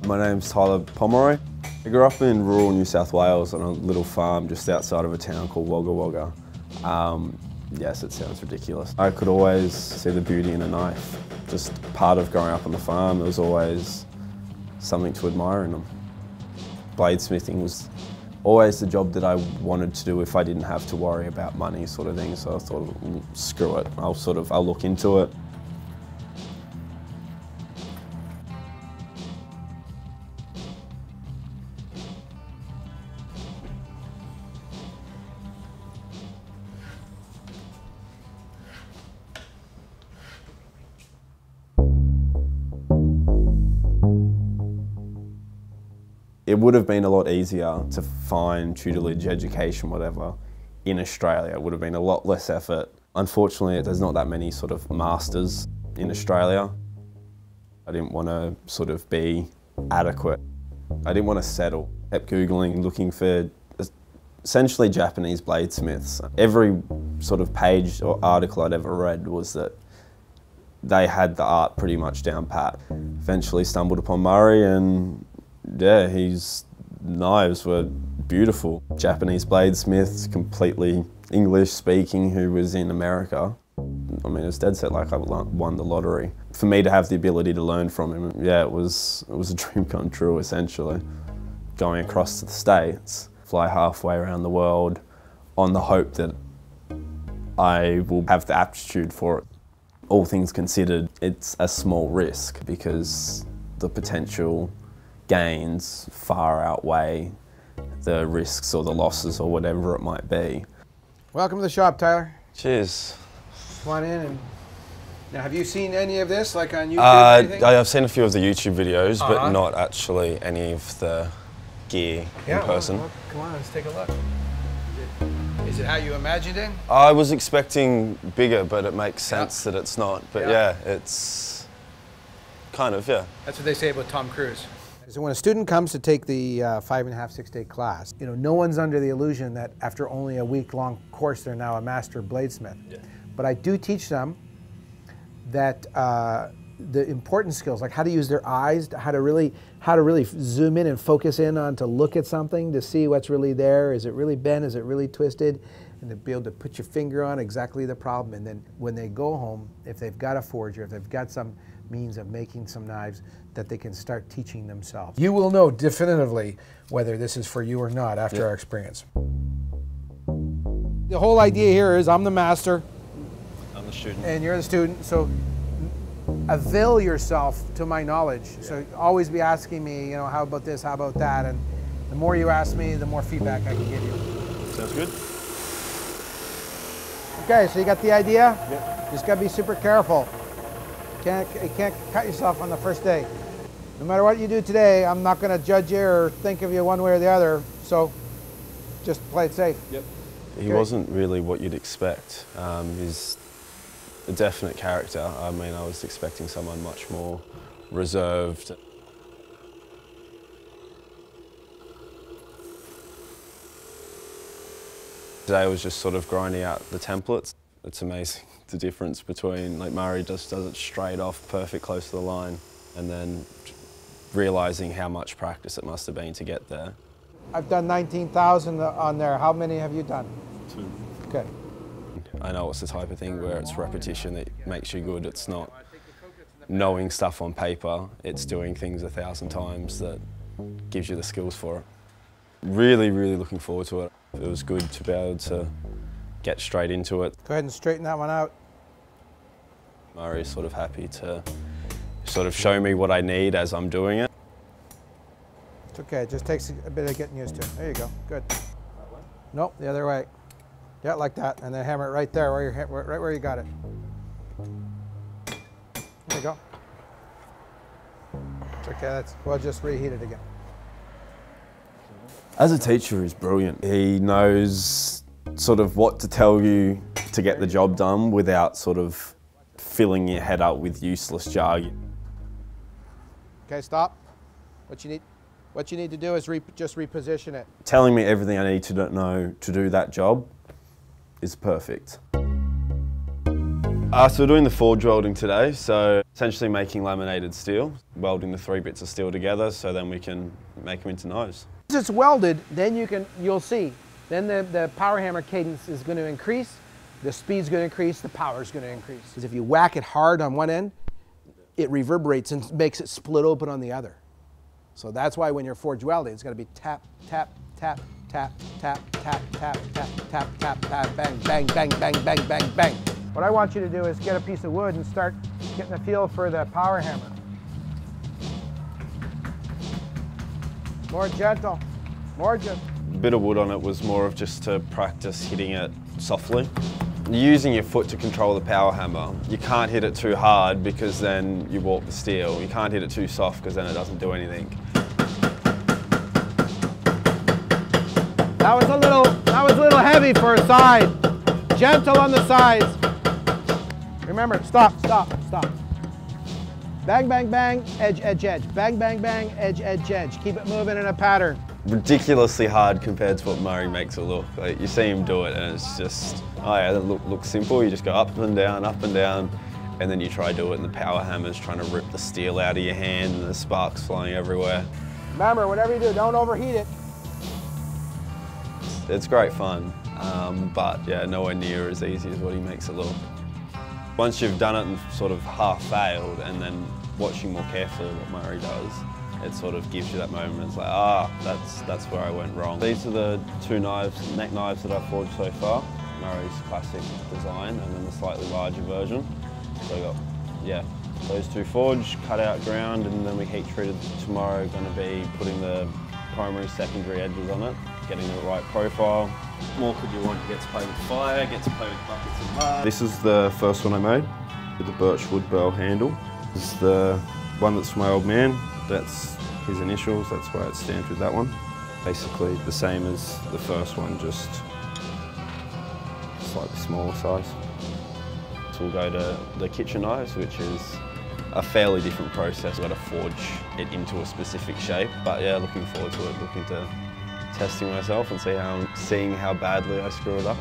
My name's Tyler Pomeroy. I grew up in rural New South Wales on a little farm just outside of a town called Wagga Wagga. Yes, it sounds ridiculous. I could always see the beauty in a knife. Just part of growing up on the farm, there was always something to admire in them. Bladesmithing was always the job that I wanted to do if I didn't have to worry about money sort of thing, so I thought, screw it, I'll look into it. It would have been a lot easier to find tutelage, education, whatever, in Australia. It would have been a lot less effort. Unfortunately, there's not that many sort of masters in Australia. I didn't want to sort of be adequate. I didn't want to settle. I kept Googling, looking for essentially Japanese bladesmiths. Every sort of page or article I'd ever read was that they had the art pretty much down pat. Eventually stumbled upon Murray, and yeah, his knives were beautiful. Japanese bladesmith, completely English speaking, who was in America. I mean, it's dead set like I won the lottery. For me to have the ability to learn from him, yeah, it was a dream come true, essentially. Going across to the States, fly halfway around the world on the hope that I will have the aptitude for it. All things considered, it's a small risk because the potential gains far outweigh the risks or the losses or whatever it might be. Welcome to the shop, Tyler. Cheers. Come on in. And now, have you seen any of this, like on YouTube or anything? I've seen a few of the YouTube videos, but not actually any of the gear in person. Well, come on, let's take a look. Is it how you imagined it? I was expecting bigger, but it makes sense that it's not. But yeah, it's kind of, yeah. That's what they say about Tom Cruise. So when a student comes to take the 5.5, 6-day class, you know, no one's under the illusion that after only a week-long course, they're now a master bladesmith. Yeah. But I do teach them that the important skills, like how to use their eyes, how to really zoom in and focus in on to look at something to see what's really there. Is it really bent? Is it really twisted? And to be able to put your finger on exactly the problem. And then when they go home, if they've got a forger, if they've got some means of making some knives, that they can start teaching themselves. You will know definitively whether this is for you or not after our experience. The whole idea here is I'm the master. I'm the student. And you're the student, so avail yourself to my knowledge. Yeah. So always be asking me, you know, how about this, how about that, and the more you ask me, the more feedback I can give you. Sounds good. Okay, so you got the idea? Yep. Just gotta be super careful. You can't cut yourself on the first day. No matter what you do today, I'm not going to judge you or think of you one way or the other, so just play it safe. Yep. He wasn't really what you'd expect. He's a definite character. I mean, I was expecting someone much more reserved. Today I was just sort of grinding out the templates. It's amazing the difference between, like, Murray just does it straight off, perfect close to the line, and then realising how much practice it must have been to get there. I've done 19,000 on there. How many have you done? 2. Okay. I know it's the type of thing where it's repetition that makes you good. It's not knowing stuff on paper, it's doing things 1,000 times that gives you the skills for it. Really, really looking forward to it. It was good to be able to get straight into it. Go ahead and straighten that one out. Murray's sort of happy to sort of show me what I need as I'm doing it. It's okay, it just takes a bit of getting used to. There you go, good. Nope, the other way. Yeah, like that, and then hammer it right there, right where you got it. There you go. It's okay, we'll just reheat it again. As a teacher, he's brilliant. He knows sort of what to tell you to get the job done without sort of filling your head up with useless jargon. Okay, stop. What you need to do is just reposition it. Telling me everything I need to know to do that job is perfect. So we're doing the forge welding today, so essentially making laminated steel, welding the 3 bits of steel together so then we can make them into knives. Once it's welded, then you'll see. Then the power hammer cadence is going to increase, the speed's going to increase, the power's going to increase. Because if you whack it hard on one end, it reverberates and makes it split open on the other. So that's why when you're forge welding, it's got to be tap, tap, tap, tap, tap, tap, tap, tap, tap, tap, tap, bang, bang, bang, bang, bang, bang, bang. What I want you to do is get a piece of wood and start getting a feel for the power hammer. More gentle, more gentle. A bit of wood on it was more of just to practice hitting it softly. Using your foot to control the power hammer, you can't hit it too hard because then you warp the steel. You can't hit it too soft because then it doesn't do anything. That was a little heavy for a side. Gentle on the sides. Remember, stop, stop, stop. Bang, bang, bang, edge, edge, edge. Bang, bang, bang, edge, edge, edge. Keep it moving in a pattern. Ridiculously hard compared to what Murray makes it look. Like, you see him do it and it's just, oh yeah, that looks simple. You just go up and down, and then you try to do it and the power hammer's trying to rip the steel out of your hand and the sparks flying everywhere. Remember, whatever you do, don't overheat it. It's great fun, but yeah, nowhere near as easy as what he makes it look. Once you've done it and sort of half failed and then watching more carefully what Murray does, it sort of gives you that moment. It's like, that's where I went wrong. These are the 2 neck knives that I've forged so far. Murray's classic design and then the slightly larger version. So I got, yeah, those 2 forged, cut out, ground, and then we heat treated tomorrow. Going to be putting the primary, secondary edges on it, getting the right profile. What more could you want? It gets played with fire, gets played with buckets of mud. This is the first one I made with the birch wood bell handle. This is the one that's for my old man. That's his initials, that's why it's stamped with that one. Basically the same as the first one, just slightly smaller size. So we'll go to the kitchen knives, which is a fairly different process. We've got to forge it into a specific shape, but yeah, looking forward to it, looking to testing myself and seeing how badly I screw it up.